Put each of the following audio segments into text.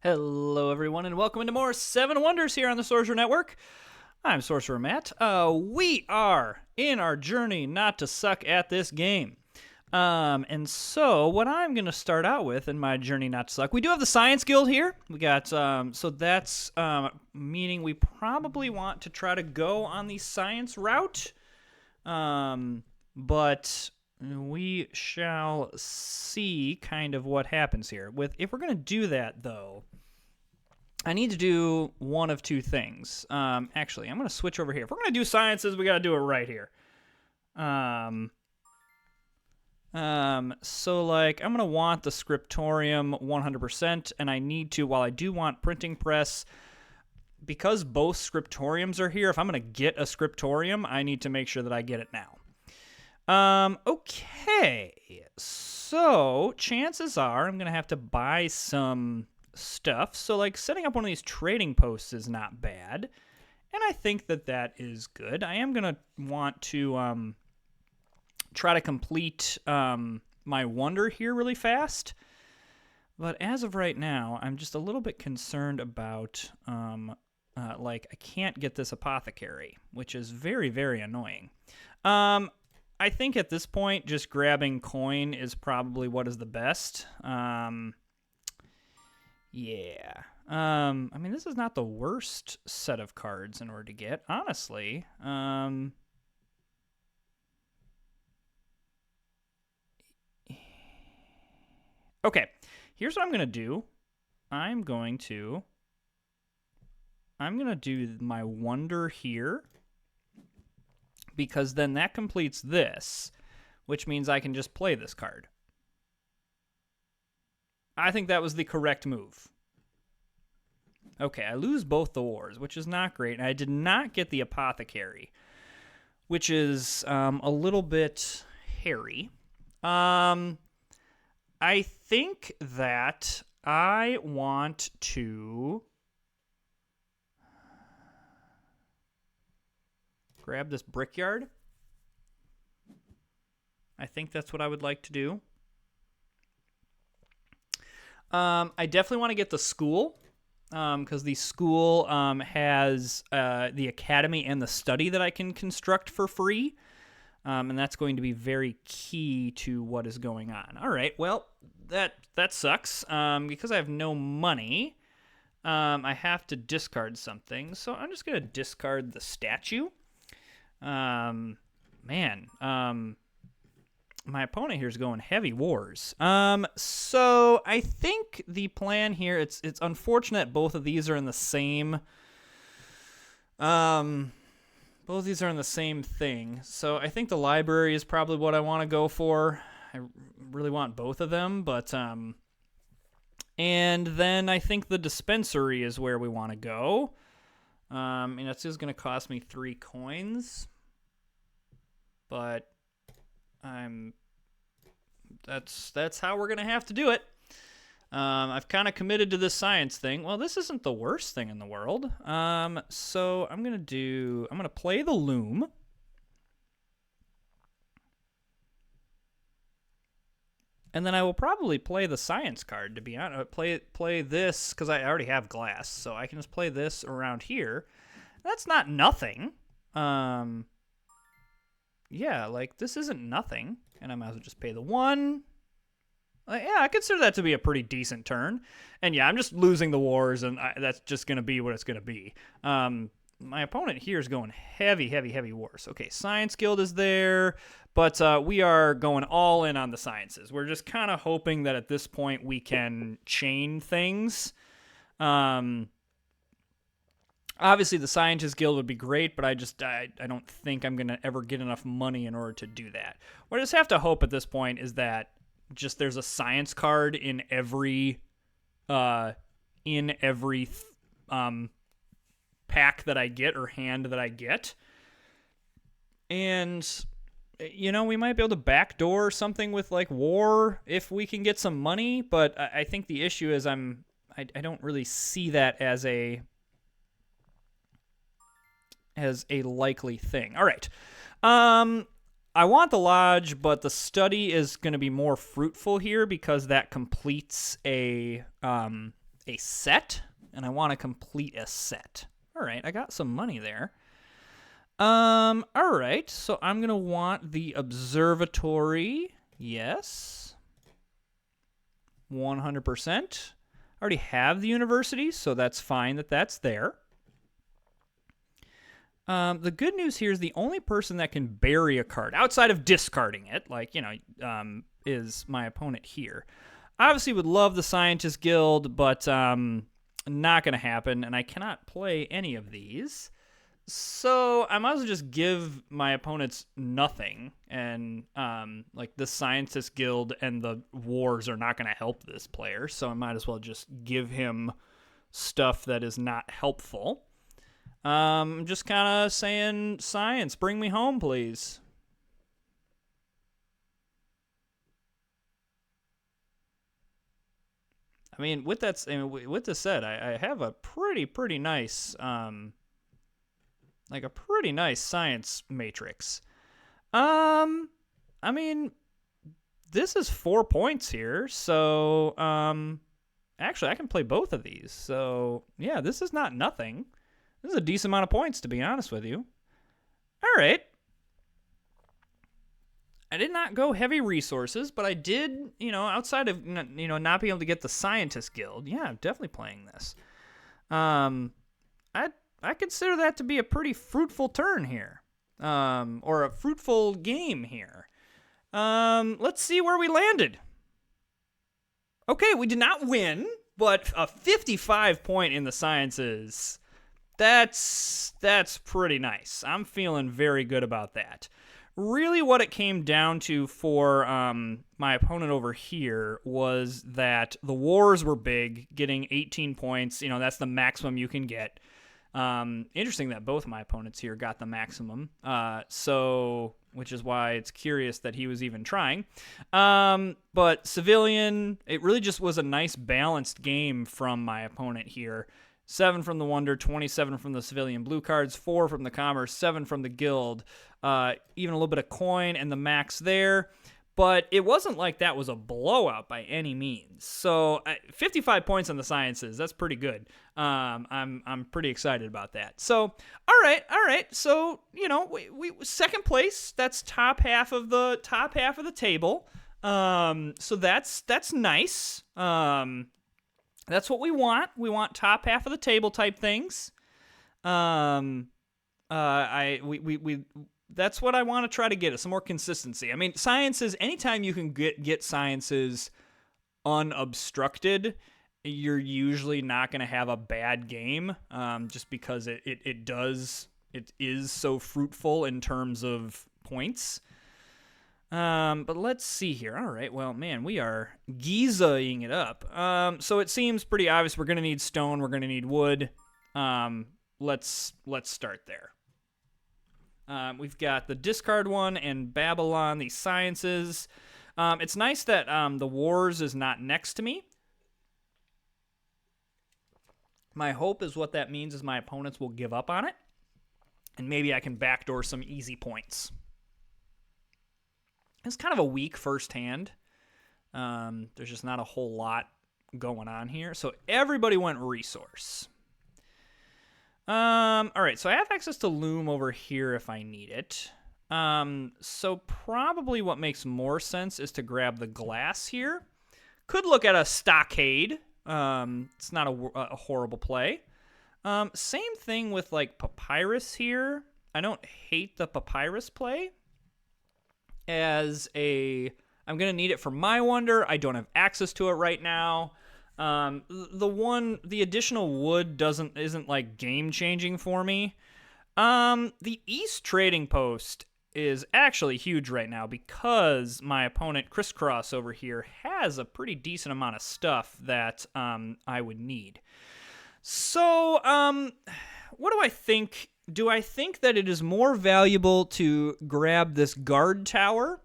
Hello, everyone, and welcome into more Seven Wonders here on the Sorcerer Network. I'm Sorcerer Matt. We are in our journey not to suck at this game. And so what I'm going to start out with in my journey not to suck, we do have the Science Guild here. We got, so that's meaning we probably want to try to go on the science route. But we shall see kind of what happens here. If we're going to do that, though, I need to do one of two things. Actually, I'm going to switch over here. If we're going to do sciences, we got to do it right here. So, like, I'm going to want the scriptorium 100%, and I need to, while I do want printing press, because both scriptoriums are here, if I'm going to get a scriptorium, I need to make sure that I get it now. Okay, so chances are I'm going to have to buy some stuff. So, like, setting up one of these trading posts is not bad, and I think that that is good. I am going to want to try to complete my wonder here really fast, but as of right now, I'm just a little bit concerned about, like, I can't get this apothecary, which is very, very annoying. I think at this point, just grabbing coin is probably what is the best. Yeah. I mean, this is not the worst set of cards in order to get, honestly. Okay, here's what I'm going to do. I'm going to do my wonder here, because then that completes this, which means I can just play this card. I think that was the correct move. Okay, I lose both the wars, which is not great. And I did not get the apothecary, which is a little bit hairy. I think that I want to grab this brickyard. I think that's what I would like to do. I definitely want to get the school, because the school has the academy and the study that I can construct for free. And that's going to be very key to what is going on. All right, well, that sucks. Because I have no money, I have to discard something. So I'm just going to discard the statue. My opponent here is going heavy wars. So I think the plan here, it's unfortunate both of these are in the same... both of these are in the same thing. So I think the library is probably what I want to go for. I really want both of them, but... and then I think the dispensary is where we want to go. And it's just going to cost me 3 coins. But... that's how we're gonna have to do it. I've kind of committed to this science thing. Well, this isn't the worst thing in the world. So I'm gonna play the loom. And then I will probably play the science card, to be honest. Play this, because I already have glass, so I can just play this around here. That's not nothing. Yeah, like, this isn't nothing. And I might as well just pay the 1. Yeah, I consider that to be a pretty decent turn. And yeah, I'm just losing the wars, and that's just going to be what it's going to be. My opponent here is going heavy, heavy, heavy wars. Okay, Science Guild is there, but we are going all in on the sciences. We're just kind of hoping that at this point we can chain things. Obviously, the Scientist Guild would be great, but I don't think I'm going to ever get enough money in order to do that. What I just have to hope at this point is that just there's a science card in every pack that I get or hand that I get. And, you know, we might be able to backdoor something with, like, war if we can get some money, but I think the issue is I don't really see that as a likely thing. All right. I want the lodge, but the study is going to be more fruitful here because that completes a a set, and I want to complete a set. All right, I got some money there. All right, so I'm going to want the observatory. Yes. 100%. I already have the university, so that's fine that that's there. The good news here is the only person that can bury a card, outside of discarding it, like, is my opponent here. Obviously would love the Scientist Guild, but not going to happen, and I cannot play any of these. So I might as well just give my opponents nothing, and like the Scientist Guild and the wars are not going to help this player, so I might as well just give him stuff that is not helpful. I'm just kind of saying, science, bring me home, please. I mean, with this said, I have a pretty nice like a pretty nice science matrix. I mean, this is 4 points here, so actually I can play both of these. So yeah, this is not nothing. This is a decent amount of points, to be honest with you. All right. I did not go heavy resources, but I did, outside of not being able to get the Scientist Guild. Yeah, I'm definitely playing this. I consider that to be a pretty fruitful turn here, or a fruitful game here. Let's see where we landed. Okay, we did not win, but a 55 point in the sciences. That's pretty nice. I'm feeling very good about that. Really what it came down to for my opponent over here was that the wars were big, getting 18 points. That's the maximum you can get. Interesting that both of my opponents here got the maximum, which is why it's curious that he was even trying. But Civilian, it really just was a nice balanced game from my opponent here. 7 from the Wonder, 27 from the Civilian blue cards, 4 from the Commerce, 7 from the Guild, even a little bit of coin and the max there. But it wasn't like that was a blowout by any means. So 55 points on the sciences, that's pretty good. I'm pretty excited about that. So all right. So we second place. That's top half of the table. So that's nice. That's what we want. We want top half of the table type things. That's what I want to try to get, is some more consistency. I mean, sciences, anytime you can get sciences unobstructed, you're usually not going to have a bad game, just because it is so fruitful in terms of points. But let's see here. All right, well, man, we are Giza-ing it up. So it seems pretty obvious we're going to need stone, we're going to need wood. Let's start there. We've got the discard one and Babylon, the sciences. It's nice that the wars is not next to me. My hope is what that means is my opponents will give up on it, and maybe I can backdoor some easy points. It's kind of a weak first hand. There's just not a whole lot going on here. So everybody went resource. All right, so I have access to Loom over here if I need it. So probably what makes more sense is to grab the glass here. Could look at a stockade. It's not a horrible play. Same thing with like papyrus here. I don't hate the papyrus play. I'm going to need it for my Wonder. I don't have access to it right now. The additional wood isn't like game changing for me. The East Trading Post is actually huge right now because my opponent Crisscross over here has a pretty decent amount of stuff that I would need. So, what do I think? Do I think that it is more valuable to grab this guard tower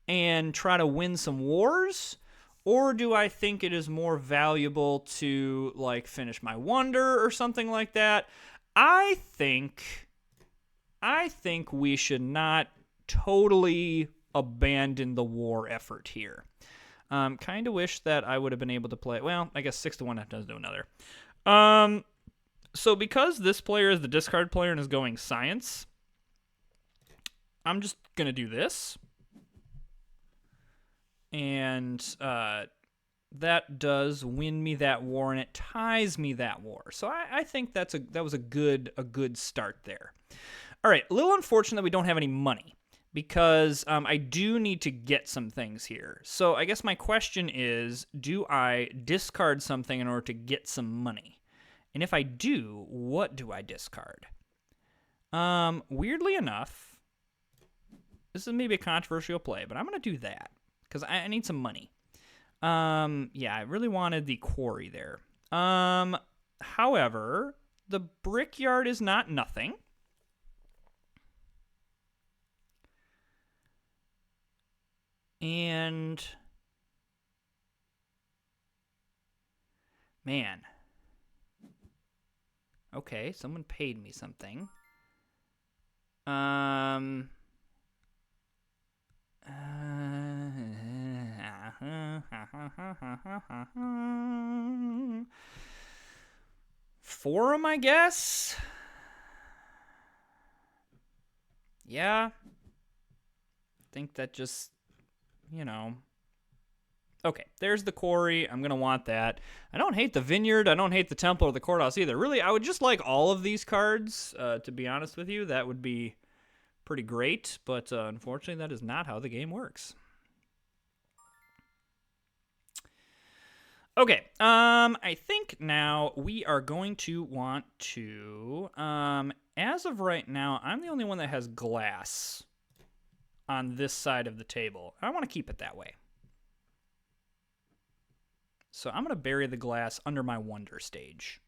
and try to win some wars? Or do I think it is more valuable to, like, finish my Wonder or something like that? I think we should not totally abandon the war effort here. Kind of wish that I would have been able to play. Well, I guess 6-1 that does do another. So because this player is the discard player and is going science, I'm just gonna do this, and that does win me that war, and it ties me that war. So I think that was a good start there. All right, a little unfortunate that we don't have any money, because I do need to get some things here. So I guess my question is, do I discard something in order to get some money? And if I do, what do I discard? Weirdly enough, this is maybe a controversial play, but I'm going to do that because I need some money. Yeah, I really wanted the quarry there. However, the brickyard is not nothing. And man. Okay, someone paid me something. Forum, I guess? Yeah. I think that just, Okay, there's the quarry. I'm going to want that. I don't hate the vineyard. I don't hate the temple or the courthouse either. Really, I would just like all of these cards, to be honest with you. That would be pretty great, but unfortunately, that is not how the game works. Okay, I think now we are going to want to, as of right now, I'm the only one that has glass on this side of the table. I want to keep it that way. So I'm going to bury the glass under my wonder stage.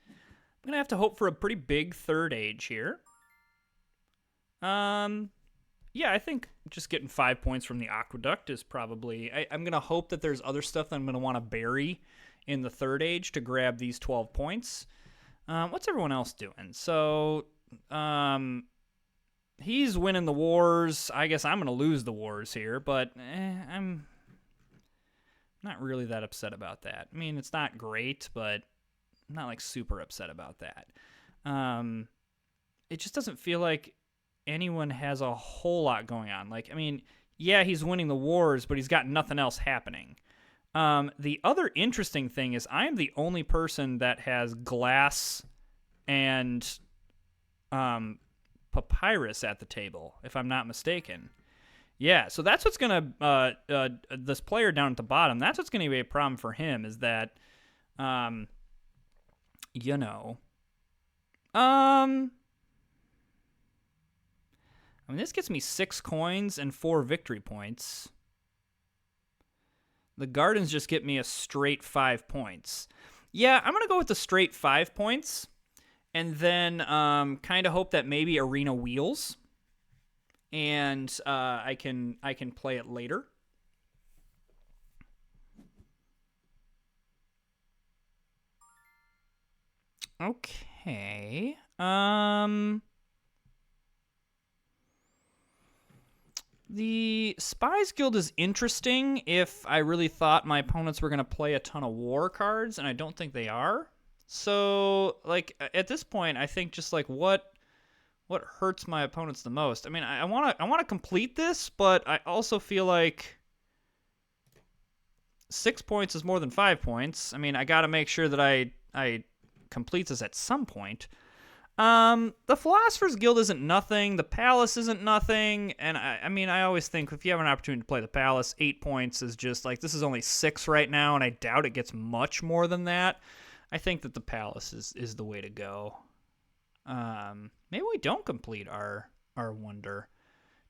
I'm going to have to hope for a pretty big third age here. Yeah, I think just getting 5 points from the aqueduct is probably... I'm going to hope that there's other stuff that I'm going to want to bury in the third age to grab these 12 points. What's everyone else doing? So, he's winning the wars. I guess I'm going to lose the wars here, but I'm not really that upset about that. I mean, it's not great, but I'm not, like, super upset about that. It just doesn't feel like anyone has a whole lot going on. Like, I mean, yeah, he's winning the wars, but he's got nothing else happening. The other interesting thing is I am the only person that has glass and papyrus at the table, if I'm not mistaken. Yeah, so that's what's going to, this player down at the bottom, that's what's going to be a problem for him, is that, I mean, this gets me 6 coins and 4 victory points. The gardens just get me a straight 5 points. Yeah, I'm going to go with the straight 5 points, and then kind of hope that maybe Arena wheels, and I can play it later. Okay. The Spies Guild is interesting if I really thought my opponents were going to play a ton of war cards, and I don't think they are. So, like, at this point, I think just, like, what hurts my opponents the most? I mean, I want to complete this, but I also feel like 6 points is more than 5 points. I mean, I got to make sure that I complete this at some point. The Philosopher's Guild isn't nothing. The Palace isn't nothing. And I mean, I always think if you have an opportunity to play the Palace, 8 points is just like, this is only 6 right now, and I doubt it gets much more than that. I think that the Palace is the way to go. Maybe we don't complete our wonder.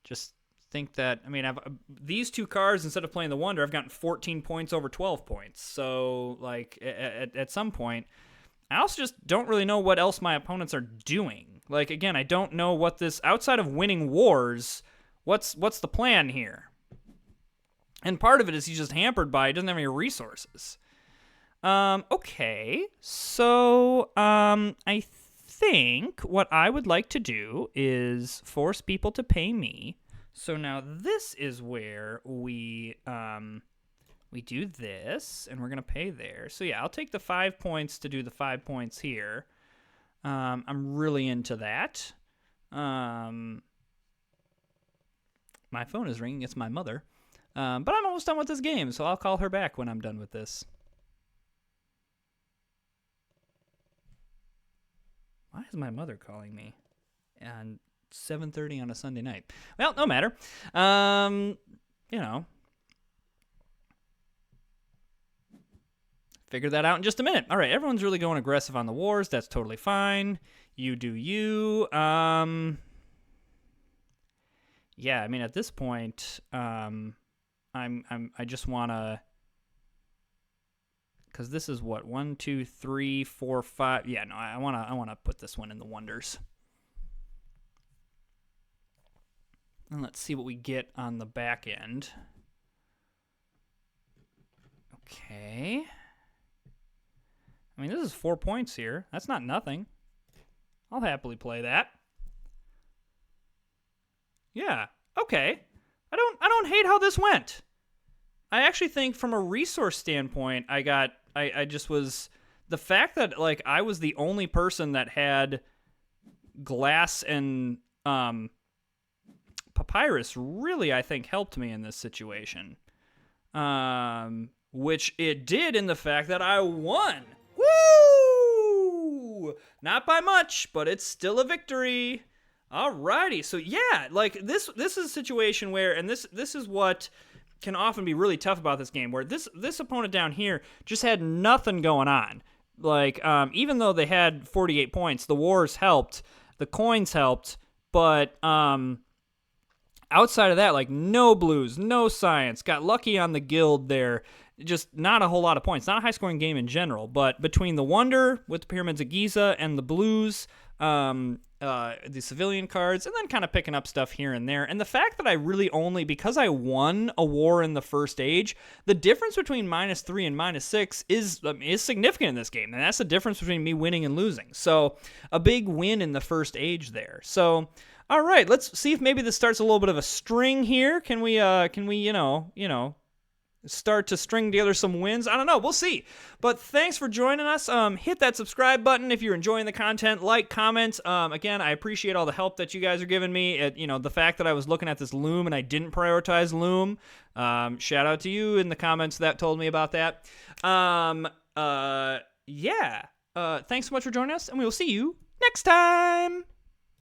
Just think that, I mean, these 2 cards, instead of playing the wonder, I've gotten 14 points over 12 points. So, like, at some point, I also just don't really know what else my opponents are doing. Like, again, I don't know what this, outside of winning wars, what's the plan here? And part of it is he's just hampered by, he doesn't have any resources. Okay, so, I think what I would like to do is force people to pay me So now this is where we do this, and we're going to pay there. So yeah, I'll take the 5 points to do the 5 points here. I'm really into that. My phone is ringing. It's my mother. But I'm almost done with this game, so I'll call her back when I'm done with this. Why is my mother calling me? And 7:30 on a Sunday night. Well, no matter. You know. Figure that out in just a minute. All right, everyone's really going aggressive on the wars. That's totally fine. You do you. Yeah, I mean, at this point, I just want to, because this is what, 1, 2, 3, 4, 5. Yeah, no, I want to put this one in the wonders. And let's see what we get on the back end. Okay. I mean, this is 4 points here. That's not nothing. I'll happily play that. Yeah. Okay. I don't hate how this went. I actually think from a resource standpoint, I just was, the fact that like I was the only person that had glass and papyrus really, I think, helped me in this situation. Which it did in the fact that I won. Woo! Not by much, but it's still a victory. Alrighty, so yeah, like this is a situation where, and this is what can often be really tough about this game, where this opponent down here just had nothing going on. Like, even though they had 48 points, the wars helped, the coins helped, but outside of that, like no blues, no science, got lucky on the guild there. Just not a whole lot of points. Not a high-scoring game in general, but between the Wonder with the Pyramids of Giza and the Blues, the civilian cards, and then kind of picking up stuff here and there, and the fact that I really only, because I won a war in the first age, the difference between -3 and -6 is significant in this game, and that's the difference between me winning and losing. So a big win in the first age there. So all right, let's see if maybe this starts a little bit of a string here. Can we you know, start to string together some wins? I don't know. We'll see. But thanks for joining us. Hit that subscribe button if you're enjoying the content. Like, comment. Again, I appreciate all the help that you guys are giving me. The fact that I was looking at this Loom and I didn't prioritize Loom. Shout out to you in the comments that told me about that. Yeah. Thanks so much for joining us, and we will see you next time.